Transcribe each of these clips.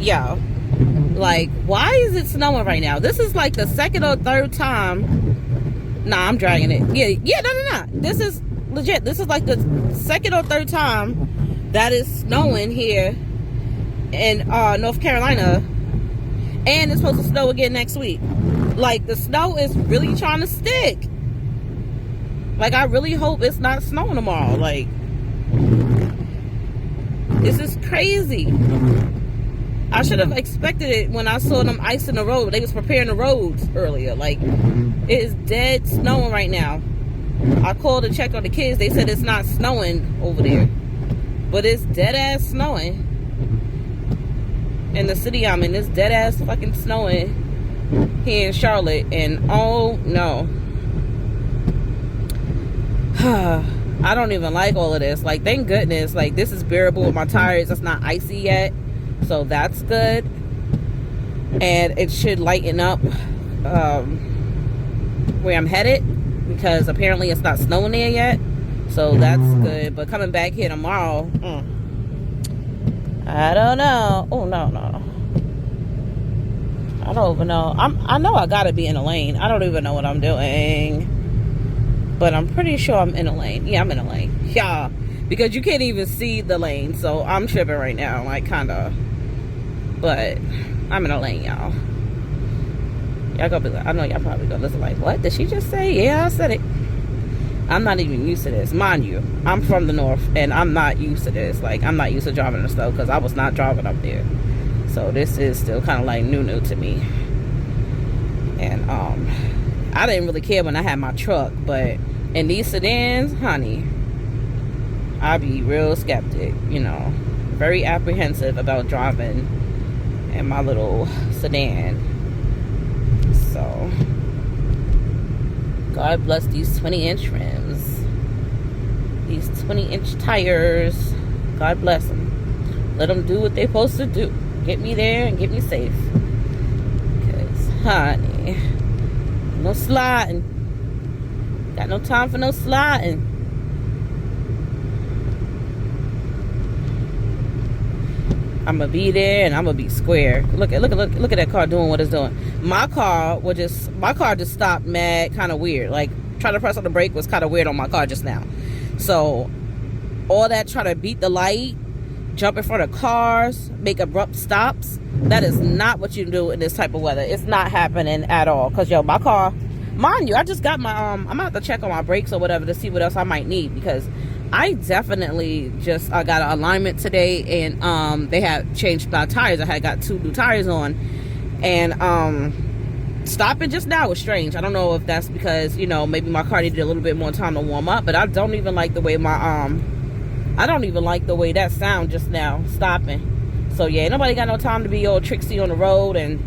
Yo, like, why is it snowing right now? This is like the second or third time. Nah, I'm dragging it. Yeah, no. This is legit. This is like the second or third time that is snowing here in North Carolina, and it's supposed to snow again next week. Like, the snow is really trying to stick. Like, I really hope it's not snowing tomorrow. Like, this is crazy. I should have expected it when I saw them ice in the road. They was preparing the roads earlier. Like, it is dead snowing right now. I called to check on the kids. They said it's not snowing over there, but it's dead ass snowing in the city I'm in. It's dead ass fucking snowing here in Charlotte, and oh no. I don't even like all of this. Like, thank goodness, like, this is bearable with my tires. It's not icy yet, so that's good. And it should lighten up where I'm headed, because apparently it's not snowing there yet, so that's good. But coming back here tomorrow, I don't know. Oh no, I don't even know. I know I gotta be in a lane. I don't even know what I'm doing, but I'm pretty sure I'm in a lane. Yeah, I'm in a lane. Yeah, because you can't even see the lane, so I'm tripping right now, like, kind of. But I'm in a lane, y'all. Y'all gonna be like, I know y'all probably gonna listen like, what did she just say? Yeah, I said it. I'm not even used to this. Mind you, I'm from the north, and I'm not used to this. Like, I'm not used to driving in the snow, because I was not driving up there. So this is still kind of like new to me. And I didn't really care when I had my truck, but in these sedans, honey, I be real skeptic, you know, very apprehensive about driving in my little sedan. So God bless these 20-inch rims, these 20-inch tires. God bless them. Let them do what they're supposed to do. Get me there and get me safe. Because, honey, no sliding. Got no time for no sliding. I'm gonna be there and I'm gonna be square. Look at that car doing what it's doing. My car just stopped mad kind of weird. Like, trying to press on the brake was kind of weird on my car just now. So all that trying to beat the light, jump in front of cars, make abrupt stops, that is not what you do in this type of weather. It's not happening at all. Because, yo, my car, mind you, I just got my I'm gonna have to check on my brakes or whatever to see what else I might need, because I definitely just got an alignment today, and they had changed my tires. I had got 2 new tires on, and stopping just now was strange. I don't know if that's because, you know, maybe my car needed a little bit more time to warm up, but I don't even like the way my I don't even like the way that sound just now, stopping. So yeah, ain't nobody got no time to be all tricksy on the road and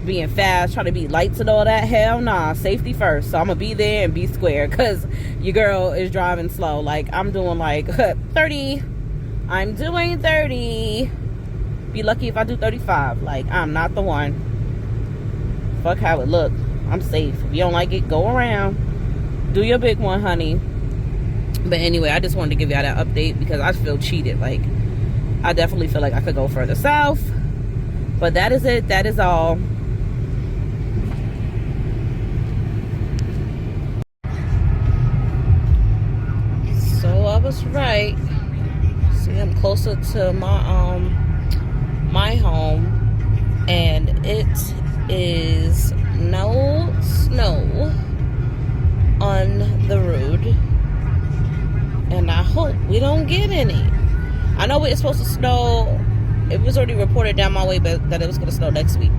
being fast, trying to beat lights and all that. Hell nah, safety first. So I'm gonna be there and be square, because your girl is driving slow. Like, I'm doing like 30. I'm doing 30. Be lucky if I do 35. Like, I'm not the one. Fuck how it look. I'm safe. If you don't like it, go around. Do your big one, honey. But anyway, I just wanted to give y'all that update, because I feel cheated. Like, I definitely feel like I could go further south. But that is it. That is all. So I was right. See, I'm closer to my home, and it is no snow on the road. And I hope we don't get any. I know it's supposed to snow. It was already reported down my way, but that it was going to snow next week.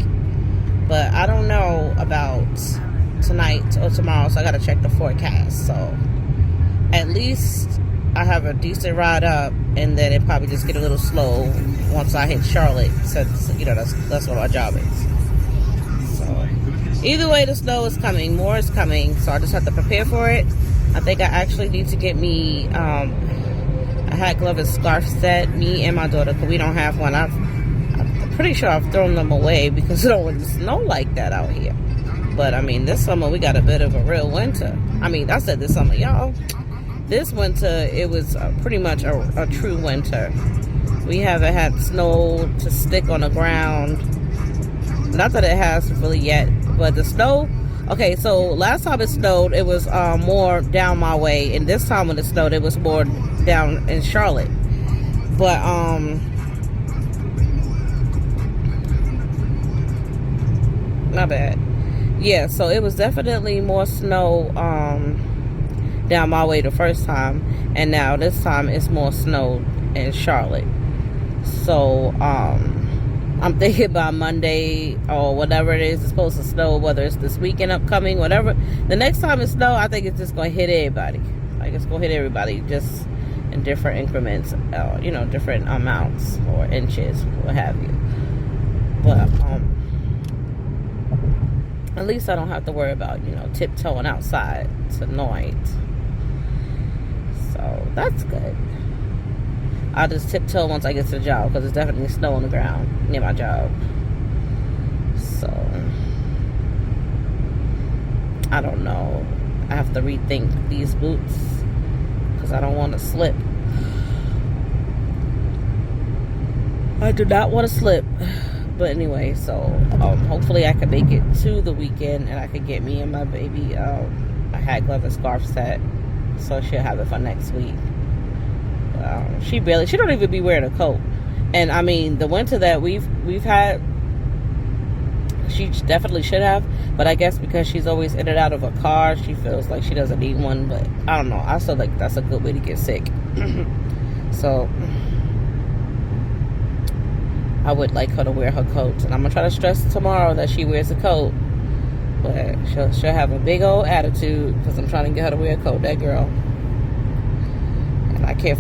But I don't know about tonight or tomorrow, so I got to check the forecast. So at least I have a decent ride up, and then it probably just get a little slow once I hit Charlotte, since, you know, that's what our job is. So either way, the snow is coming. More is coming, so I just have to prepare for it. I think I actually need to get me a hat, glove, and scarf set, me and my daughter, because we don't have one. I'm pretty sure I've thrown them away because it don't snow like that out here. But I mean, this summer we got a bit of a real winter. I mean, I said this summer, y'all. This winter, it was pretty much a true winter. We haven't had snow to stick on the ground. Not that it has really yet, but the snow. Okay, so last time it snowed, it was more down my way, and this time when it snowed, it was more down in Charlotte. But my bad. Yeah, so it was definitely more snow down my way the first time, and now this time it's more snow in Charlotte. So I'm thinking by Monday or whatever it is, it's supposed to snow, whether it's this weekend upcoming, whatever. The next time it snows, I think it's just going to hit everybody. Like, it's going to hit everybody just in different increments, you know, different amounts or inches, what have you. But at least I don't have to worry about, you know, tiptoeing outside tonight. So that's good. I'll just tiptoe once I get to the job, because it's definitely snow on the ground near my job. So I don't know. I have to rethink these boots because I don't want to slip. I do not want to slip. But anyway, so hopefully I can make it to the weekend, and I can get me and my baby a hat, glove, and scarf set, so she'll have it for next week. She don't even be wearing a coat. And I mean, the winter that we've had, she definitely should have, but I guess because she's always in and out of a car, she feels like she doesn't need one. But I don't know, I still like that's a good way to get sick. So I would like her to wear her coat, and I'm gonna try to stress tomorrow that she wears a coat. But she'll have a big old attitude because I'm trying to get her to wear a coat. That girl. I can't,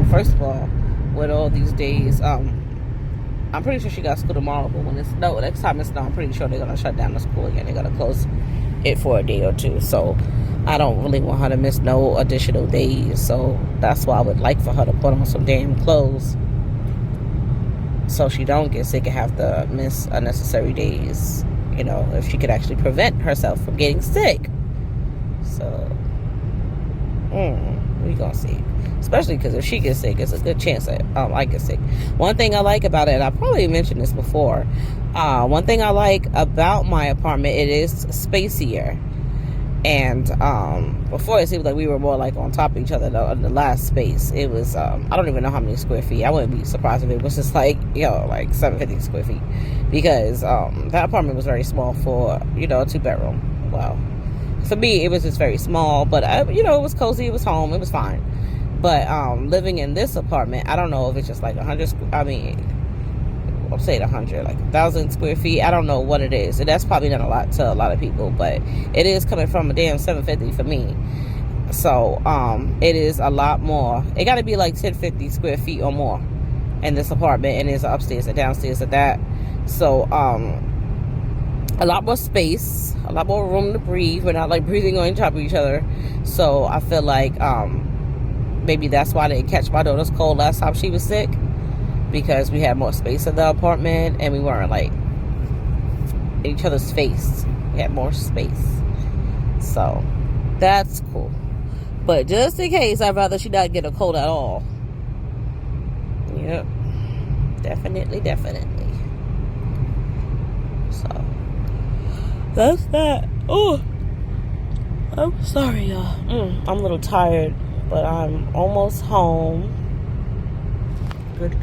first of all, with all these days, I'm pretty sure she got school tomorrow, but when it's snow, next time it's snow, I'm pretty sure they're going to shut down the school again. They're going to close it for a day or two. So I don't really want her to miss no additional days. So that's why I would like for her to put on some damn clothes, so she don't get sick and have to miss unnecessary days. You know, if she could actually prevent herself from getting sick. So, we gonna see. Especially because if she gets sick, it's a good chance that I get sick. One thing I like about it, and I probably mentioned this before, one thing I like about my apartment, it is spacier. And before, it seemed like we were more like on top of each other. The last space, it was, I don't even know how many square feet. I wouldn't be surprised if it was just like, you know, like 750 square feet. Because that apartment was very small for, you know, a 2-bedroom. Well, for me, it was just very small. But, you know, it was cozy. It was home. It was fine. But living in this apartment, I don't know if it's just like 100, I mean, I'll say 100, like 1,000 square feet. I don't know what it is. And that's probably not a lot to a lot of people, but it is coming from a damn 750 for me. So it is a lot more. It got to be like 1050 square feet or more in this apartment, and there's upstairs and downstairs at that. So a lot more space, a lot more room to breathe. We're not like breathing on top of each other. So I feel like maybe that's why I didn't catch my daughter's cold last time she was sick, because we had more space in the apartment and we weren't like in each other's face. We had more space. So that's cool. But just in case, I'd rather she not get a cold at all. Yep. Definitely. So that's that. Oh, I'm sorry, y'all. I'm a little tired, but I'm almost home. Good.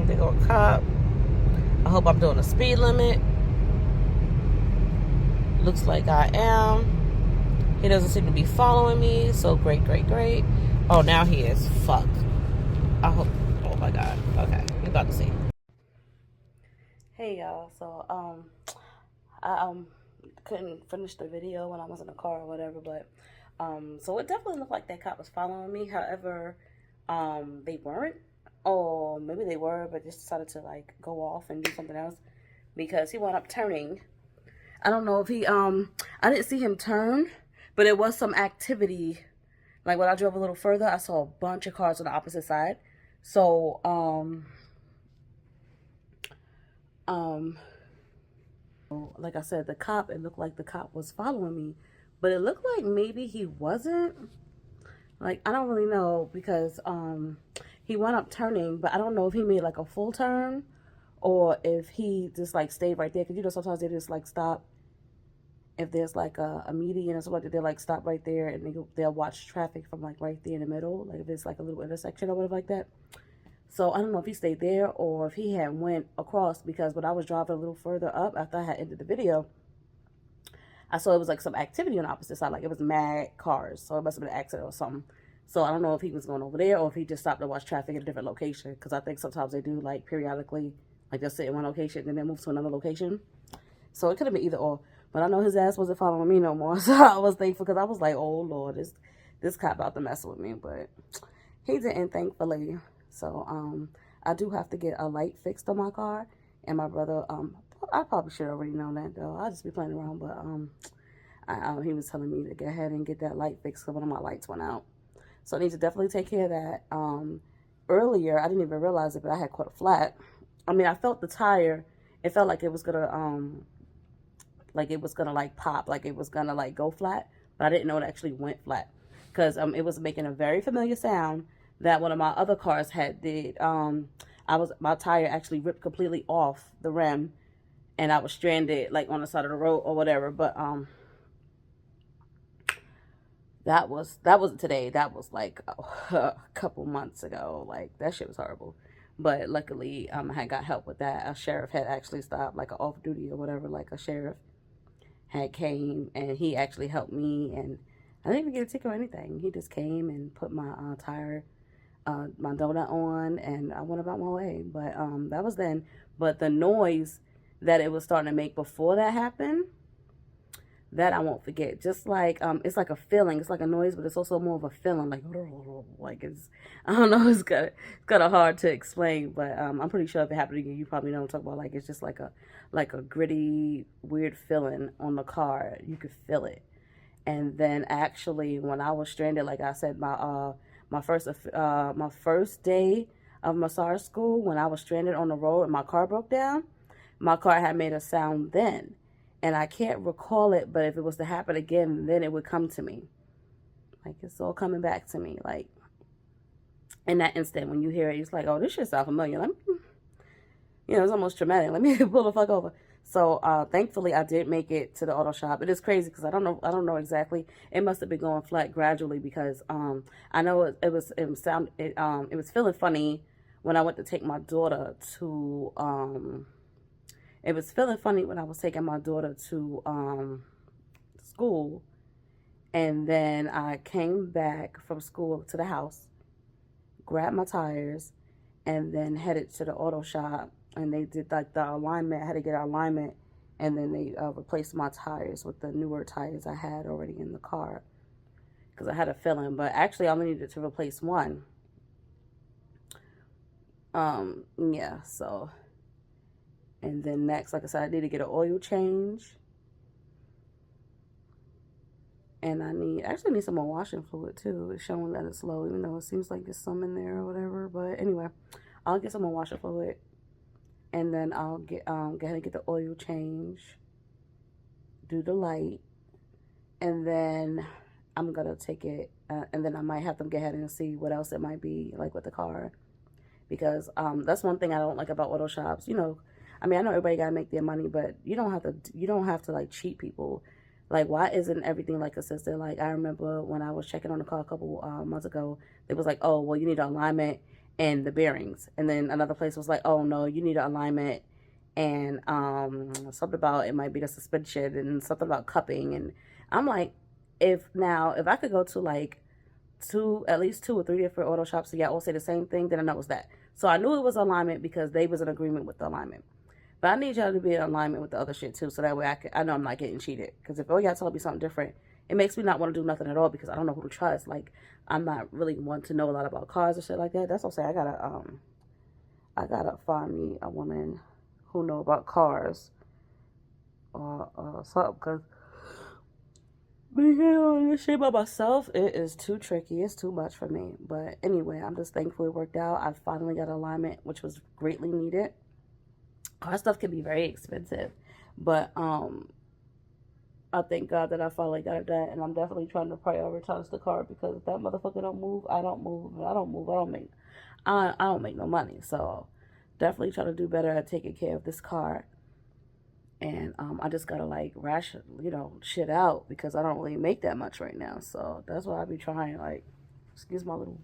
Big old cop. I hope I'm doing a speed limit. Looks like I am. He doesn't seem to be following me, so great. Oh, now he is. Fuck. I hope. Oh my god. Okay, we about to see. Hey y'all. So I couldn't finish the video when I was in the car or whatever, but so it definitely looked like that cop was following me. However, they weren't, or maybe they were, but just decided to like go off and do something else, because he wound up turning. I don't know if he I didn't see him turn, but it was some activity. Like when I drove a little further, I saw a bunch of cars on the opposite side. So like I said, the cop, it looked like the cop was following me, but it looked like maybe he wasn't. Like, I don't really know, because he wound up turning, but I don't know if he made like a full turn or if he just like stayed right there. Because you know sometimes they just like stop if there's like a median or something like that. They'll like stop right there and they'll watch traffic from like right there in the middle, like if it's like a little intersection or whatever like that. So I don't know if he stayed there or if he had went across, because when I was driving a little further up after I had ended the video, I saw it was like some activity on the opposite side, like it was mad cars. So it must have been an accident or something. So I don't know if he was going over there or if he just stopped to watch traffic at a different location. Because I think sometimes they do like periodically, like they'll sit in one location and then move to another location. So it could have been either or. But I know his ass wasn't following me no more. So I was thankful because I was like, oh Lord, this cop about to mess with me. But he didn't, thankfully. So I do have to get a light fixed on my car. And my brother, I probably should already know that though. I'll just be playing around. But he was telling me to go ahead and get that light fixed because one of my lights went out. So I need to definitely take care of that. Earlier, I didn't even realize it, but I had caught a flat. I mean, I felt the tire. It felt like it was gonna like pop, like it was gonna like go flat, but I didn't know it actually went flat because it was making a very familiar sound that one of my other cars had did. My tire actually ripped completely off the rim, and I was stranded like on the side of the road or whatever. But that wasn't today. That was like a couple months ago. Like that shit was horrible. But luckily, I had got help with that. A sheriff had actually stopped, like an off duty or whatever. Like a sheriff had came and he actually helped me, and I didn't even get a ticket or anything. He just came and put my tire, my donut on, and I went about my way. But that was then. But the noise that it was starting to make before that happened, that I won't forget. Just like it's like a feeling. It's like a noise, but it's also more of a feeling. Like it's I don't know. It's kind of hard to explain, but I'm pretty sure if it happened to you, you probably know what I'm talking about. Like it's just like a gritty, weird feeling on the car. You could feel it. And then actually, when I was stranded, like I said, my first day of massage school, when I was stranded on the road and my car broke down, my car had made a sound then, and I can't recall it, but if it was to happen again, then it would come to me. Like it's all coming back to me. Like in that instant when you hear it, it's like, oh, this shit sounds familiar. It's almost traumatic. Let me pull the fuck over. So thankfully I did make it to the auto shop. It is crazy because I don't know exactly. It must have been going flat gradually because I know it was feeling funny when I went to take my daughter to it was feeling funny when I was taking my daughter to school, and then I came back from school to the house, grabbed my tires, and then headed to the auto shop. And they did like the alignment. I had to get an alignment, and then they replaced my tires with the newer tires I had already in the car because I had a feeling. But actually, I only needed to replace one. Yeah. So, and then next, like I said, I need to get an oil change, and I actually need some more washing fluid too. It's showing that it's low, even though it seems like there's some in there or whatever. But anyway, I'll get some more washing fluid, and then I'll go ahead and get the oil change, do the light, and then I'm gonna take it, and then I might have them go ahead and see what else it might be like with the car, because that's one thing I don't like about auto shops. I mean, I know everybody gotta make their money, but you don't have to like cheat people. Like, why isn't everything like assisted? Like, I remember when I was checking on the car a couple months ago, it was like, oh, well, you need an alignment and the bearings. And then another place was like, oh, no, you need an alignment and something about it might be the suspension and something about cupping. And I'm like, if I could go to like at least two or three different auto shops and y'all all say the same thing, then I know it was that. So I knew it was alignment because they was in agreement with the alignment. But I need y'all to be in alignment with the other shit too, so that way I know I'm not getting cheated. Because if all y'all tell me something different, it makes me not want to do nothing at all because I don't know who to trust. Like, I'm not really one to know a lot about cars and shit like that. That's what I'm saying. I gotta find me a woman who know about cars or something. Cause being on this shit by myself, it is too tricky. It's too much for me. But anyway, I'm just thankful it worked out. I finally got alignment, which was greatly needed. Car stuff can be very expensive, but I thank God that I finally got it done, and I'm definitely trying to prioritize the car because if that motherfucker don't move, I don't move. If I don't move, I don't make no money, so definitely try to do better at taking care of this car. And I just gotta like ration, shit out because I don't really make that much right now. So that's why I be trying, like, excuse my little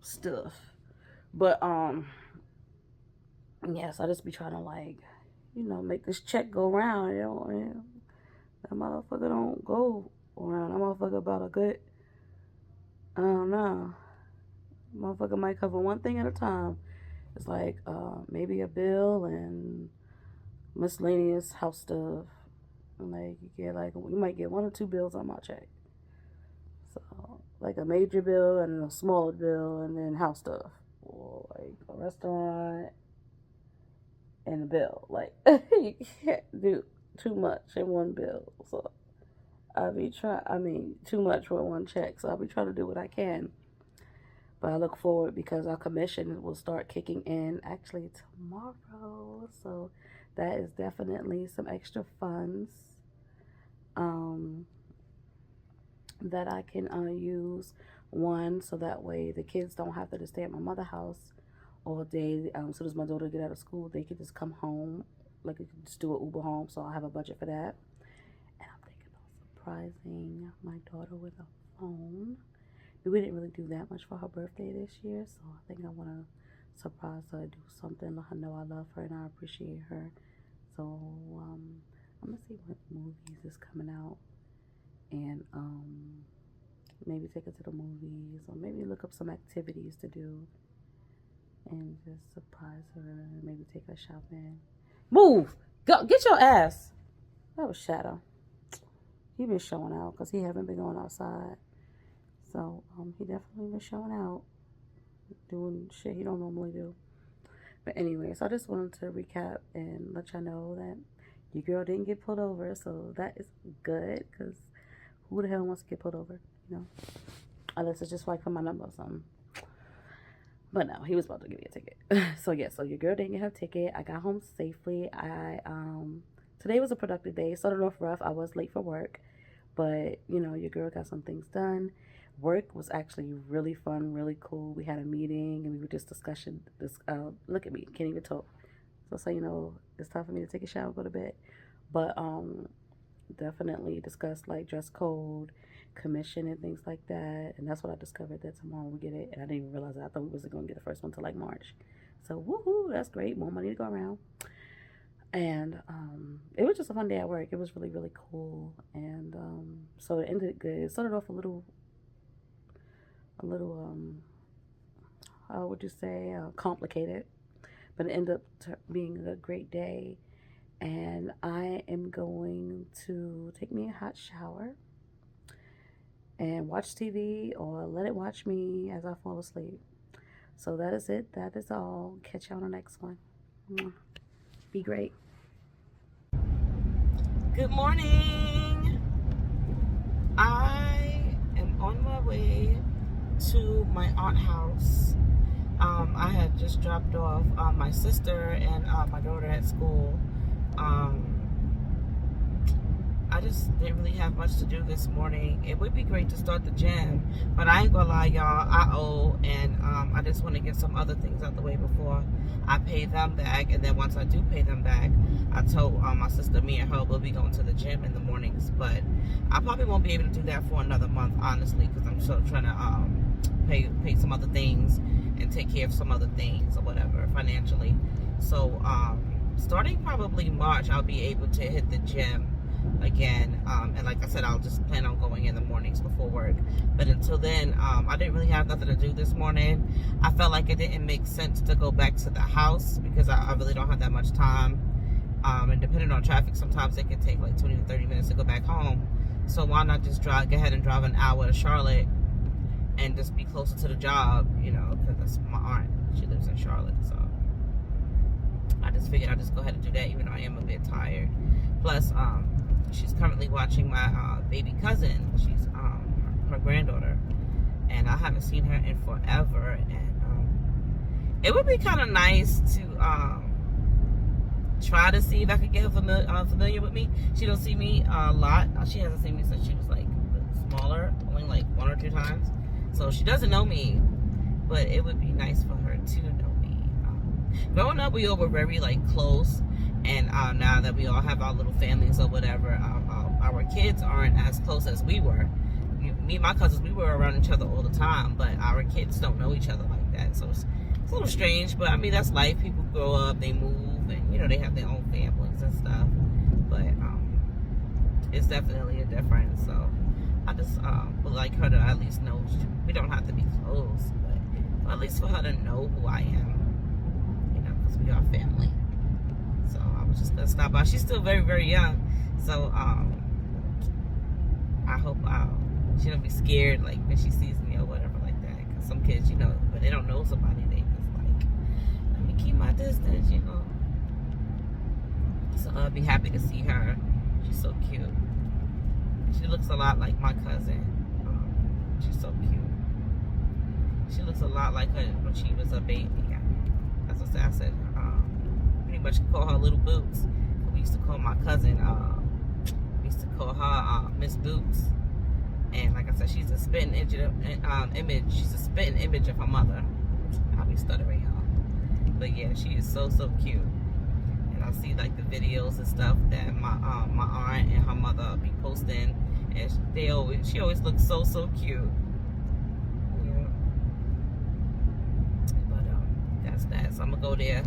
stuff. But yes, I just be trying to like, make this check go round. And that motherfucker don't go around. That motherfucker about a good, I don't know. Motherfucker might cover one thing at a time. It's like maybe a bill and miscellaneous house stuff. Like you might get 1 or 2 bills on my check. So like a major bill and a smaller bill and then house stuff. Or like a restaurant and a bill. Like you can't do too much in one bill. So too much for one check. So I'll be trying to do what I can. But I look forward because our commission will start kicking in actually tomorrow. So that is definitely some extra funds that I can use. One, so that way the kids don't have to stay at my mother's house all day. As soon as my daughter get out of school, they can just come home. Like, we can just do an Uber home, so I'll have a budget for that. And I'm thinking about surprising my daughter with a phone. We didn't really do that much for her birthday this year, so I think I want to surprise her, do something, let her know I love her and I appreciate her. So I'm gonna see what movies is coming out, and maybe take her to the movies, or maybe look up some activities to do, and just surprise her, and maybe take her shopping. Move! Go get your ass. That was Shadow. He been showing out because he haven't been going outside. So he definitely been showing out, doing shit he don't normally do. But anyways, I just wanted to recap and let y'all know that your girl didn't get pulled over. So that is good, because who the hell wants to get pulled over, Unless it's just like for my number or something. But no, he was about to give me a ticket. So yeah, so your girl didn't get her ticket. I got home safely. Today was a productive day. Started off rough. I was late for work. But, your girl got some things done. Work was actually really fun, really cool. We had a meeting and we were just discussing this. Look at me, can't even talk. So it's time for me to take a shower, go to bed. But definitely discussed like dress code, commission, and things like that. And that's what I discovered that tomorrow we get it. And I didn't even realize that. I thought we wasn't going to get the first one till like March. So woohoo, that's great. More money to go around. And it was just a fun day at work. It was really, really cool. And so it ended good. It started off a little how would you say, complicated, but it ended up being a great day. And I am going to take me a hot shower and watch TV, or let it watch me as I fall asleep. So that is it. That is all. Catch you on the next one. Be great. Good morning. I am on my way to my aunt's house. I had just dropped off my sister and my daughter at school. I just didn't really have much to do this morning. It would be great to start the gym, but I ain't gonna lie, y'all, I owe, and I just want to get some other things out the way before I pay them back. And then once I do pay them back, I told my sister, me and her will be going to the gym in the mornings, but I probably won't be able to do that for another month, honestly, because I'm still trying to pay some other things and take care of some other things or whatever financially. So starting probably March, I'll be able to hit the gym again, and like I said, I'll just plan on going in the mornings before work. But until then, I didn't really have nothing to do this morning. I felt like it didn't make sense to go back to the house because I really don't have that much time, and depending on traffic, sometimes it can take like 20 to 30 minutes to go back home. So why not just go ahead and drive an hour to Charlotte and just be closer to the job, because that's my aunt, she lives in Charlotte. So I just figured I'd just go ahead and do that, even though I am a bit tired. Plus, she's currently watching my baby cousin. She's her granddaughter, and I haven't seen her in forever. And it would be kind of nice to try to see if I could get her familiar with me. She don't see me a lot. She hasn't seen me since she was like smaller, only like 1 or 2 times. So she doesn't know me. but it would be nice for her to know me. Growing up, we all were very like close, and now that we all have our little families or whatever, our kids aren't as close as we were. Me and my cousins, we were around each other all the time, but our kids don't know each other like that. So it's a little strange, but I mean, that's life. People grow up, they move, and you know, they have their own families and stuff. But it's definitely a difference. So I just would like her to at least know. We don't have to be close, but at least for her to know who I am, you know, because we are family. So I was just gonna stop by. She's still very, very young, so I hope she don't be scared like when she sees me or whatever like that. Because some kids, you know, when they don't know somebody, they just like, let me keep my distance, you know. So I'll be happy to see her. She's so cute. She looks a lot like my cousin. She's so cute. She looks a lot like her when she was a baby. As I said, pretty much call her Little Boots. We used to call my cousin, we used to call her Miss Boots. And like I said, she's a spitting image. She's a spitting image of her mother. I'll be stuttering, y'all. But yeah, she is so, so cute. And I see like the videos and stuff that my aunt and her mother be posting, and she always looks so, so cute. Yeah. But that's that. So I'm gonna go there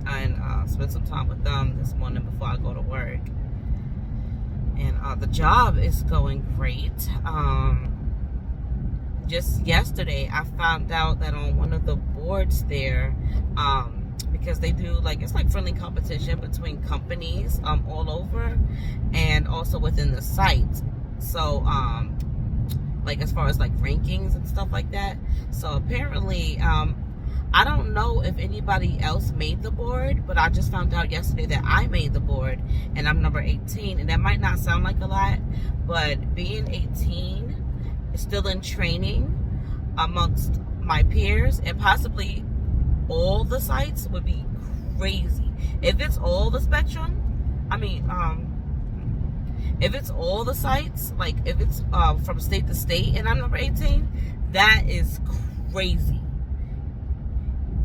and spend some time with them this morning before I go to work. And the job is going great. Just yesterday, I found out that on one of the boards there, because they do like, it's like friendly competition between companies all over, and also within the site. So like as far as like rankings and stuff like that. So apparently, I don't know if anybody else made the board, but I just found out yesterday that I made the board, and I'm number 18. And that might not sound like a lot, but being 18, still in training amongst my peers, and possibly all the sites, would be crazy. If it's all the spectrum, I mean, if it's all the sites, like if it's from state to state, and I'm number 18, that is crazy.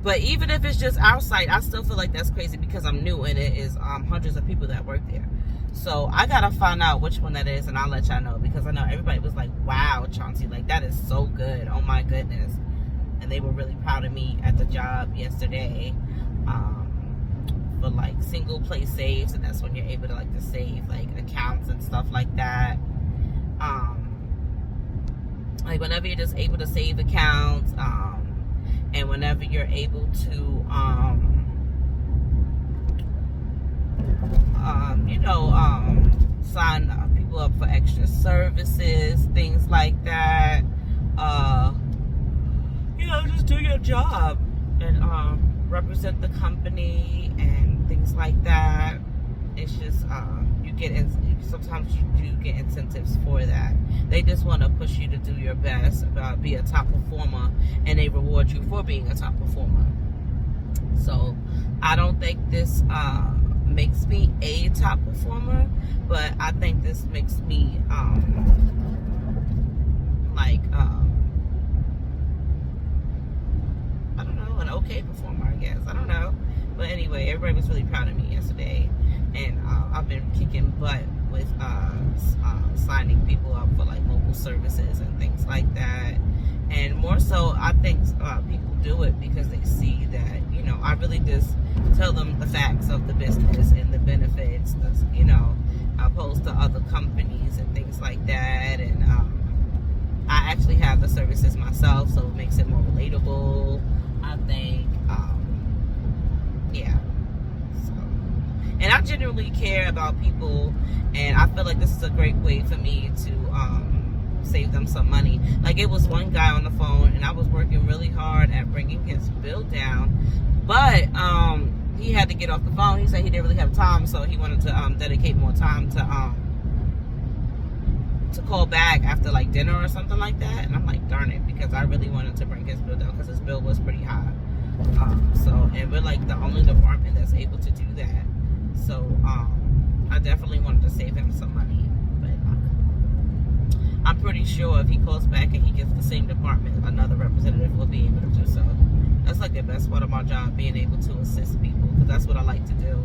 But even if it's just our site, I still feel like that's crazy because I'm new, and it is hundreds of people that work there. So I gotta find out which one that is, and I'll let y'all know, because I know everybody was like, wow, Chauncey, like that is so good. Oh my goodness. And they were really proud of me at the job yesterday for like single place saves, and that's when you're able to like to save like accounts and stuff like that. Like whenever you're just able to save accounts, and whenever you're able to, sign people up for extra services, things like that, just do your job and represent the company and things like that. It's just, sometimes you do get incentives for that. They just want to push you to do your best, be a top performer, and they reward you for being a top performer. So I don't think this makes me a top performer, but I think this makes me I don't know, an okay performer, I guess. I don't know. But anyway, everybody was really proud of me yesterday, and I've been kicking butt with signing people up for like local services and things like that. And more so, I think people do it because they see that, I really just tell them the facts of the business and the benefits, opposed to other companies and things like that. And I actually have the services myself, so it makes it more relatable, I think. Yeah. So, and I genuinely care about people, and I feel like this is a great way for me to save them some money. Like, it was one guy on the phone, and I was working really hard at bringing his bill down, but he had to get off the phone. He said he didn't really have time, so he wanted to dedicate more time to call back after like dinner or something like that. And I'm like, darn it, because I really wanted to bring his bill down because his bill was pretty high. And we're like the only department that's able to do that. So I definitely wanted to save him some money, but I'm pretty sure if he calls back and he gets the same department, another representative will be able to do so. That's like the best part of my job, being able to assist people, because that's what I like to do.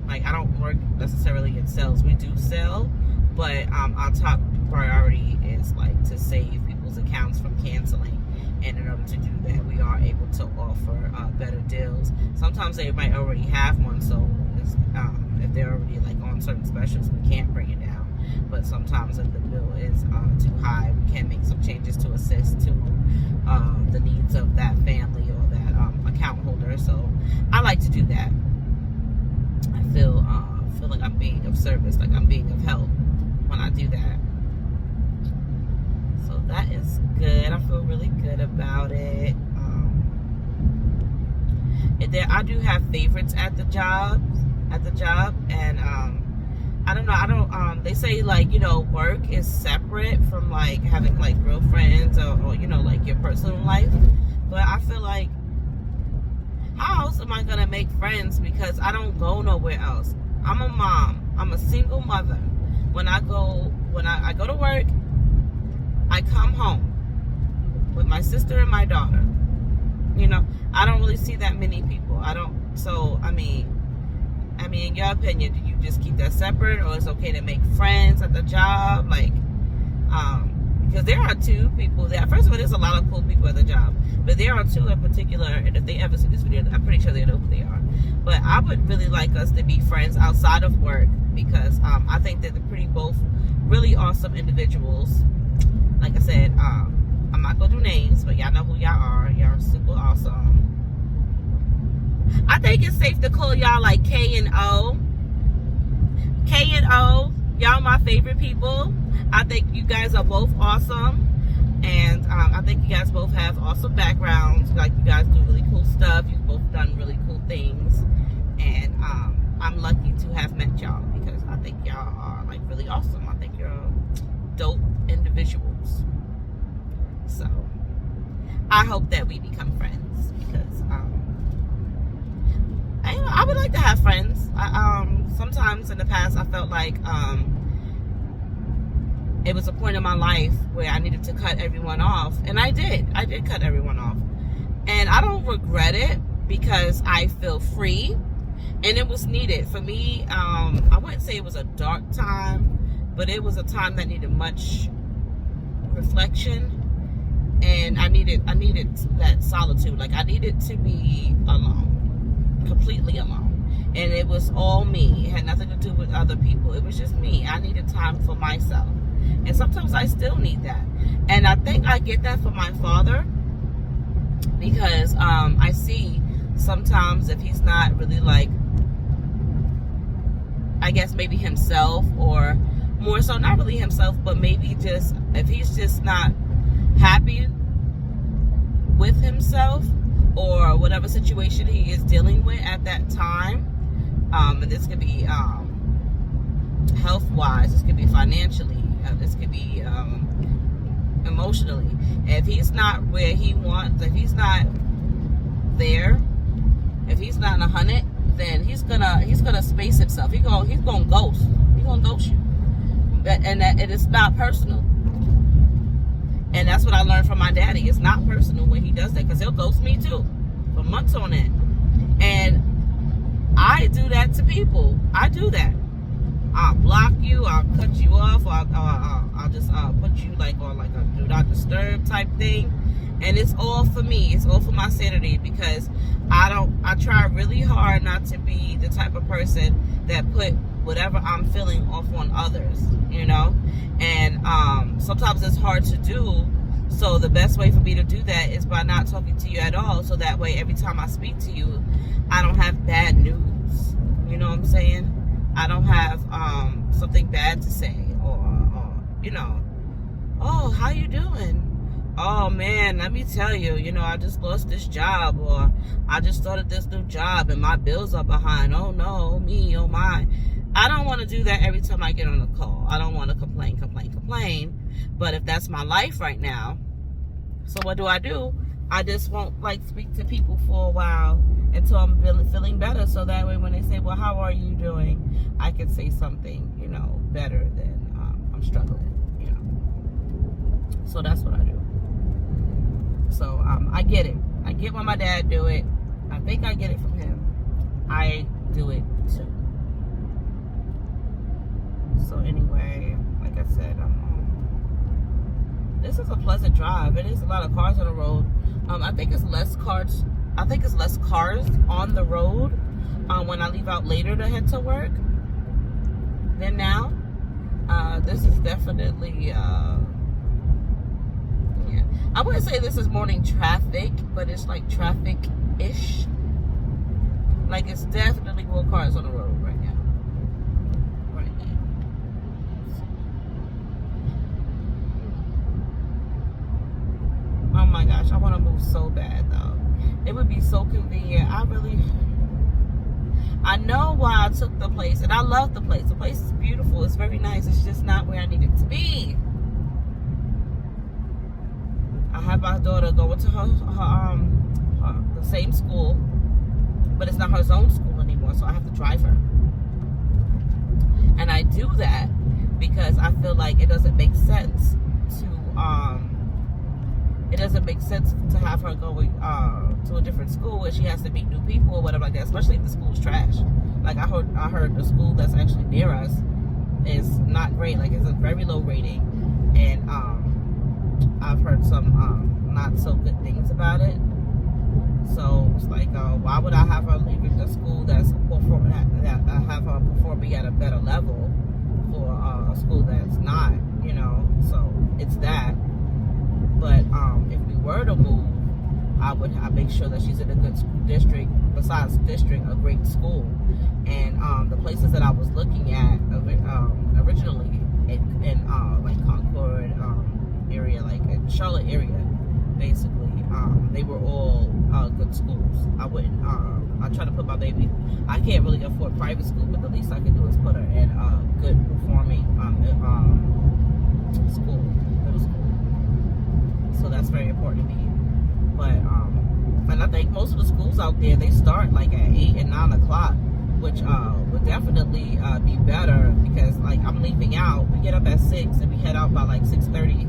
Like, I don't work necessarily in sales. We do sell, but our top priority is like to save people's accounts from canceling. And in order to do that, we are able to offer better deals. Sometimes they might already have one, so if they're already like on certain specials, we can't bring it down. But sometimes if the bill is too high, we can make some changes to assist to the needs of that family or that account holder. So I like to do that. I feel like I'm being of service, like I'm being of help when I do that. So that is good. I feel really good about it. I do have favorites at the job, and I don't know. They say like, you know, work is separate from like having like real friends or you know, like your personal life. But I feel like, how else am I gonna make friends? Because I don't go nowhere else. I'm a mom. I'm a single mother. When I go to work, I come home with my sister and my daughter. You know, I don't really see that many people. So I mean, in your opinion, do you just keep that separate, or it's okay to make friends at the job? Like, because there are two people there. First of all, there's a lot of cool people at the job, but there are two in particular, and if they ever see this video, I'm pretty sure they know who they are. But I would really like us to be friends outside of work, because I think that they're pretty both really awesome individuals. Like I said, I'm not gonna do names, but y'all know who y'all are. Y'all are super awesome. I think it's safe to call y'all like K and O. K and O, y'all my favorite people. I think you guys are both awesome. And I think you guys both have awesome backgrounds. Like, you guys do really cool stuff. You've both done really cool things. And I'm lucky to have met y'all, because I think y'all are like really awesome. I think you're dope individuals. So I hope that we become friends, because I would like to have friends. Sometimes in the past I felt like it was a point in my life where I needed to cut everyone off, and I did cut everyone off, and I don't regret it, because I feel free, and it was needed for me. I wouldn't say it was a dark time, but it was a time that needed much reflection. And I needed that solitude. Like, I needed to be alone, completely alone. And it was all me. It had nothing to do with other people. It was just me. I needed time for myself. And sometimes I still need that. And I think I get that from my father, because I see sometimes if he's not really like, I guess maybe himself, or more so not really himself, but maybe just if he's just not happy with himself or whatever situation he is dealing with at that time, and this could be health wise, this could be financially, this could be emotionally. If he's not where he wants, if he's not there, if he's not in 100, then he's gonna space himself. He's gonna ghost. He's gonna ghost you, and it is not personal. And that's what I learned from my daddy. It's not personal when he does that, because he'll ghost me too for months on end. And I do that to people. I do that. I'll block you. I'll cut you off. Or I'll just put you like on like a do not disturb type thing. And it's all for me. It's all for my sanity, because I try really hard not to be the type of person that put whatever I'm feeling off on others, you know? And sometimes it's hard to do. So the best way for me to do that is by not talking to you at all. So that way, every time I speak to you, I don't have bad news. You know what I'm saying? I don't have something bad to say, or you know, oh, how you doing? Oh man, let me tell you, you know, I just lost this job, or I just started this new job and my bills are behind. Oh no, me, oh my. I don't want to do that every time I get on a call. I don't want to complain. But if that's my life right now, so what do? I just won't like speak to people for a while until I'm feeling better. So that way when they say, well, how are you doing? I can say something, you know, better than I'm struggling, you know. So that's what I do. So I get it. I get why my dad do it. I think I get it from him. I do it too. So anyway, like I said, this is a pleasant drive. It is a lot of cars on the road. I think it's less cars. I think it's less cars on the road when I leave out later to head to work than now. This is definitely. I wouldn't say this is morning traffic, but it's like traffic-ish. Like it's definitely more cars on the road right now. Right now. Oh my gosh, I want to move so bad though. It would be so convenient. I know why I took the place, and I love the place. The place is beautiful. It's very nice. It's just not where I need it to be. I have my daughter going to the same school, but it's not her own school anymore, so I have to drive her. And I do that because I feel like it doesn't make sense to have her going to a different school where she has to meet new people or whatever like that, especially if the school's trash. Like I heard the school that's actually near us is not great. Like it's a very low rating, and I've heard some not so good things about it. So it's like, why would I have her leaving the school that have her performing at a better level for a school that's not, So it's that. But if we were to move, I make sure that she's in a good school district. Besides district, a great school. And the places that I was looking at originally in like Concord area, like in Charlotte area, basically, they were all good schools. I wouldn't. I try to put my baby. I can't really afford private school, but the least I can do is put her in a good performing school, middle school. So that's very important to me. But and I think most of the schools out there, they start like at 8 and 9 o'clock, which would definitely be better, because like I'm leaving out. We get up at 6 and we head out by like 6:30,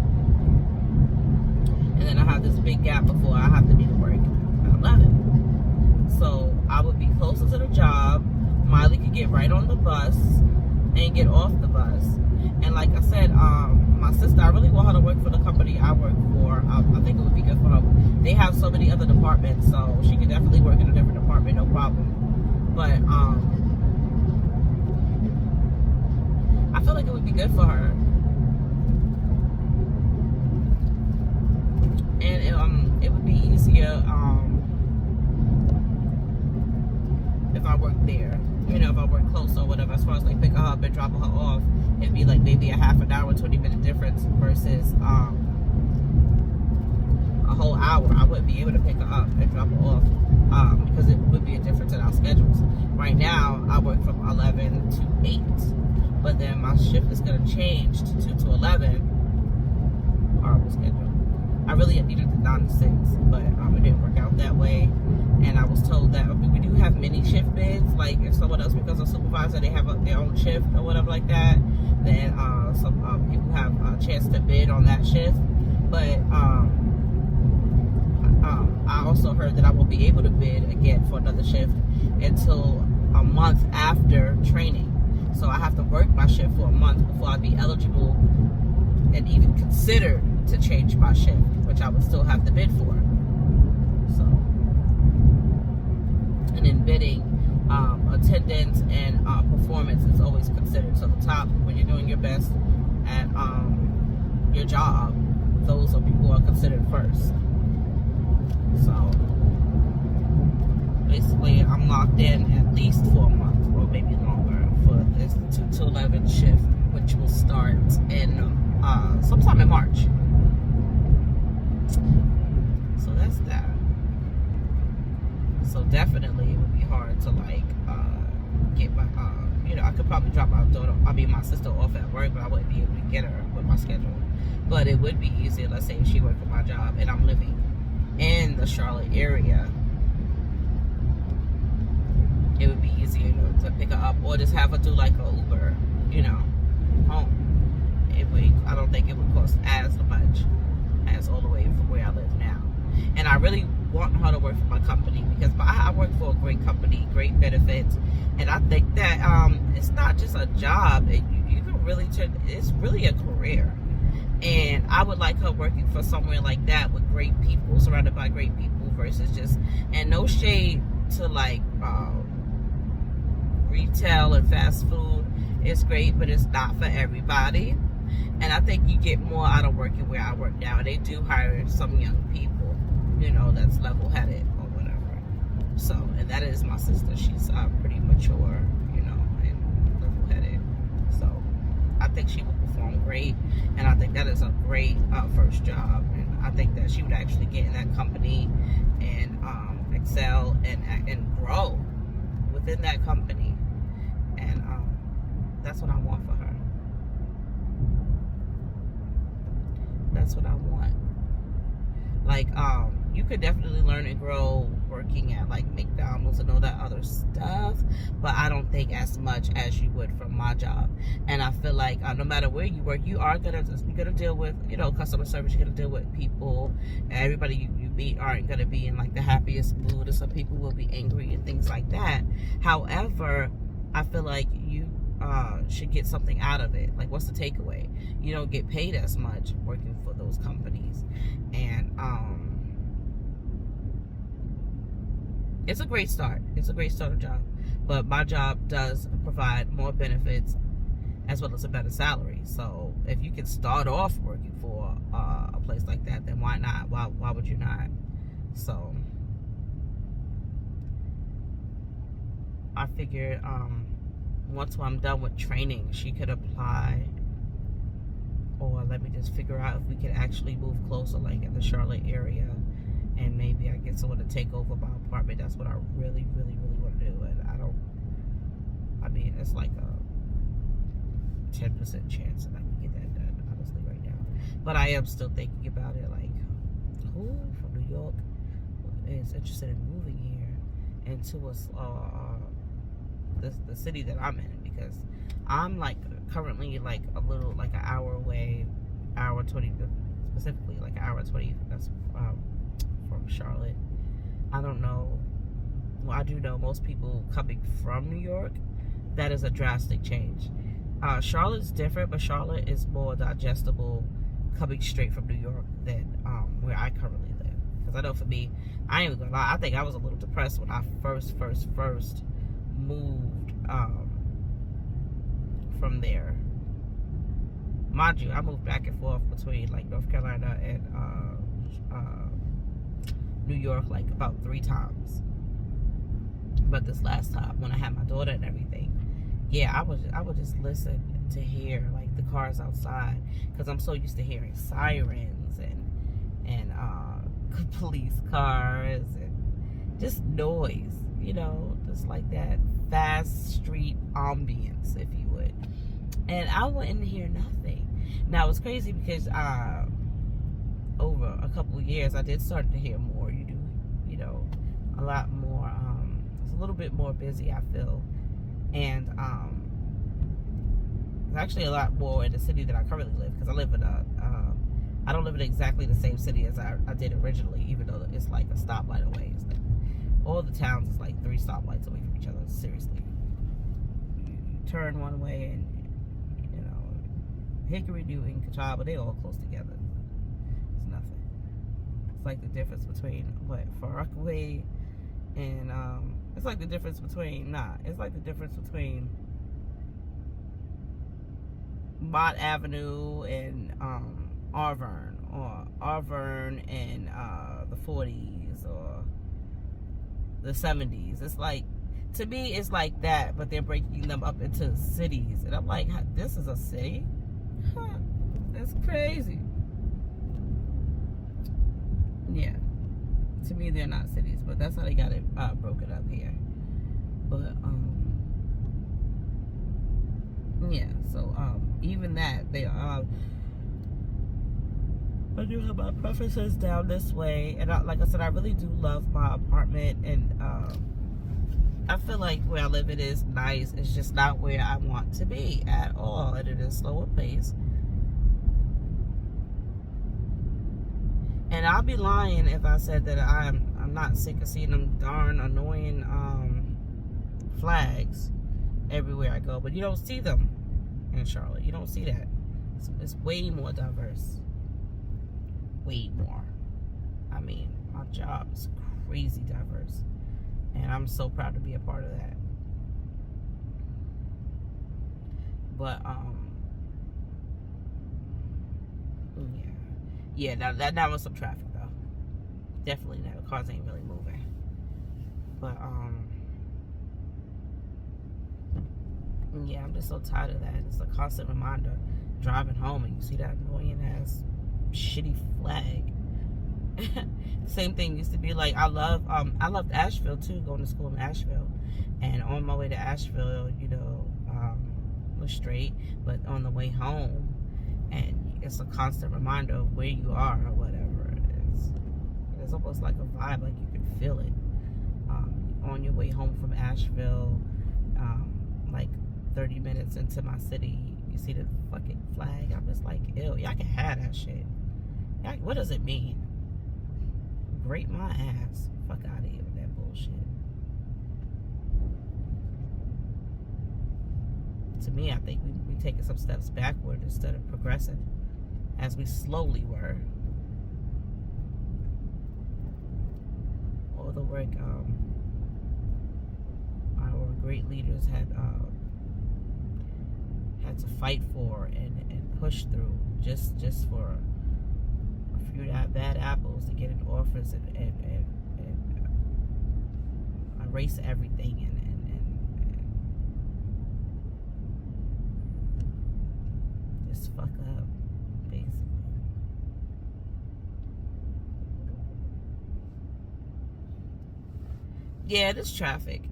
and then I have this big gap before I have to be to work at 11. So I would be closer to the job. Miley could get right on the bus and get off the bus. And like I said, my sister, I really want her to work for the company I work for. I think it would be good for her. They have so many other departments, so she could definitely work in a different department, no problem. But I feel like it would be good for her. And it would be easier if I worked there. If I work close or whatever, as far as like picking her up and dropping her off, it'd be like maybe a half an hour, 20-minute difference versus a whole hour. I wouldn't be able to pick her up and drop her off because it would be a difference in our schedules. Right now, I work from 11 to 8, but then my shift is going to change to 2 to 11. Horrible schedule. I really needed the 9 to 6, but it didn't work out that way. And I was told that we do have mini shift bids. Like if someone else becomes a supervisor, they have their own shift or whatever like that, then some people have a chance to bid on that shift. But I also heard that I won't be able to bid again for another shift until a month after training. So I have to work my shift for a month before I'd be eligible and even considered to change my shift, which I would still have to bid for. So, and in bidding, attendance and performance is always considered. So the top, when you're doing your best at your job, those are people who are considered first. So basically, I'm locked in at least for a month, or maybe longer, for this 2 to 11 shift, which will start in sometime in March. So that's that. So definitely it would be hard to like get my I could probably drop my sister off at work, but I wouldn't be able to get her with my schedule. But it would be easier, let's say if she worked for my job and I'm living in the Charlotte area, it would be easier to pick her up, or just have her do like a Uber, home. I don't think it would cost as much as all the way from where I live now. And I really want her to work for my company because I work for a great company, great benefits, and I think that it's not just a job. You can really it's really a career. And I would like her working for somewhere like that with great people, surrounded by great people, versus just, and no shade to like retail and fast food. It's great, but it's not for everybody. And I think you get more out of working where I work now. And they do hire some young people, you know, that's level-headed or whatever. So, and that is my sister. She's pretty mature, you know, and level-headed. So, I think she will perform great. And I think that is a great first job. And I think that she would actually get in that company and excel and grow within that company. And that's what I want for her. That's what I want. Like, you could definitely learn and grow working at like McDonald's and all that other stuff, but I don't think as much as you would from my job. And I feel like no matter where you work, you're gonna deal with, you know, customer service. You're gonna deal with people, and everybody you meet aren't gonna be in like the happiest mood, and some people will be angry and things like that. However, I feel like you should get something out of it. Like, what's the takeaway? You don't get paid as much working for those companies, and it's a great start. It's a great starter job, but my job does provide more benefits as well as a better salary. So if you can start off working for a place like that, then why not? Why would you not? So I figured once I'm done with training, she could apply, or let me just figure out if we could actually move closer, like in the Charlotte area, and maybe I get someone to take over my apartment. That's what I really, really, really want to do. And I mean, it's like a 10% chance that I can get that done, honestly, right now. But I am still thinking about it, like, who from New York is interested in moving here into us, the city that I'm in, because I'm like currently like a little, like an hour away, hour 20, specifically like an hour 20. That's from Charlotte. I don't know. Well, I do know most people coming from New York, that is a drastic change. Charlotte's different, but Charlotte is more digestible coming straight from New York than where I currently live. Because I know for me, I ain't even gonna lie, I think I was a little depressed when I first moved from there. Mind you, I moved back and forth between like North Carolina and New York like about 3 times. But this last time, when I had my daughter and everything, yeah, I would just listen to hear like the cars outside, because I'm so used to hearing sirens and police cars and just noise, you know, just like that fast street ambience, if you would. And I wouldn't hear nothing. Now it's crazy because over a couple of years I did start to hear more. You know, a lot more. It's a little bit more busy, I feel, and there's actually a lot more in the city that I currently live, because I live in I don't live in exactly the same city as I did originally, even though it's like a stoplight away. It's like, all the towns is like 3 stoplights away from each other. Seriously, you turn one way and, you know, Hickory, Newton, Catawba, they all close together. It's nothing. It's like the difference between Far Rockaway and it's like the difference between Mott Avenue and Arverne, or Arverne and the 40s or the 70s. It's like, to me, it's like that, but they're breaking them up into cities, and I'm like, this is a city? Huh, that's crazy. Yeah, to me, they're not cities, but that's how they got it broken up here. But yeah, so even that, they I do have my preferences down this way, and like I said, I really do love my apartment, and I feel like where I live, it is nice. It's just not where I want to be at all, and it is slower pace. And I'll be lying if I said that I'm not sick of seeing them darn annoying flags everywhere I go. But you don't see them in Charlotte. You don't see that. It's way more diverse. Way more. I mean, my job is crazy diverse. And I'm so proud to be a part of that. But yeah, that was some traffic though. Definitely no, cars ain't really moving. But yeah, I'm just so tired of that. It's a constant reminder driving home and you see that annoying ass shitty flag. Same thing used to be like I loved Asheville too, going to school in Asheville. And on my way to Asheville, you know, was straight, but on the way home, and it's a constant reminder of where you are or whatever. It's almost like a vibe, like you can feel it on your way home from Asheville. Like 30 minutes into my city, you see the fucking flag. I'm just like, ew, y'all can have that shit. Y'all, what does it mean? Grape my ass. Fuck out of here with that bullshit. To me, I think we taking some steps backward instead of progressing, as we slowly were. All the work our great leaders had to fight for and push through just for a few bad apples to get in office and erase everything and just fuck up, basically. Yeah, this traffic.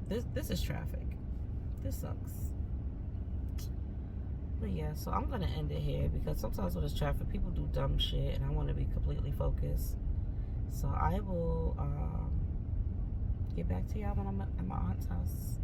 This is traffic. This sucks. But yeah, so I'm gonna end it here because sometimes with this traffic, people do dumb shit, and I want to be completely focused. So I will get back to y'all when I'm at my aunt's house.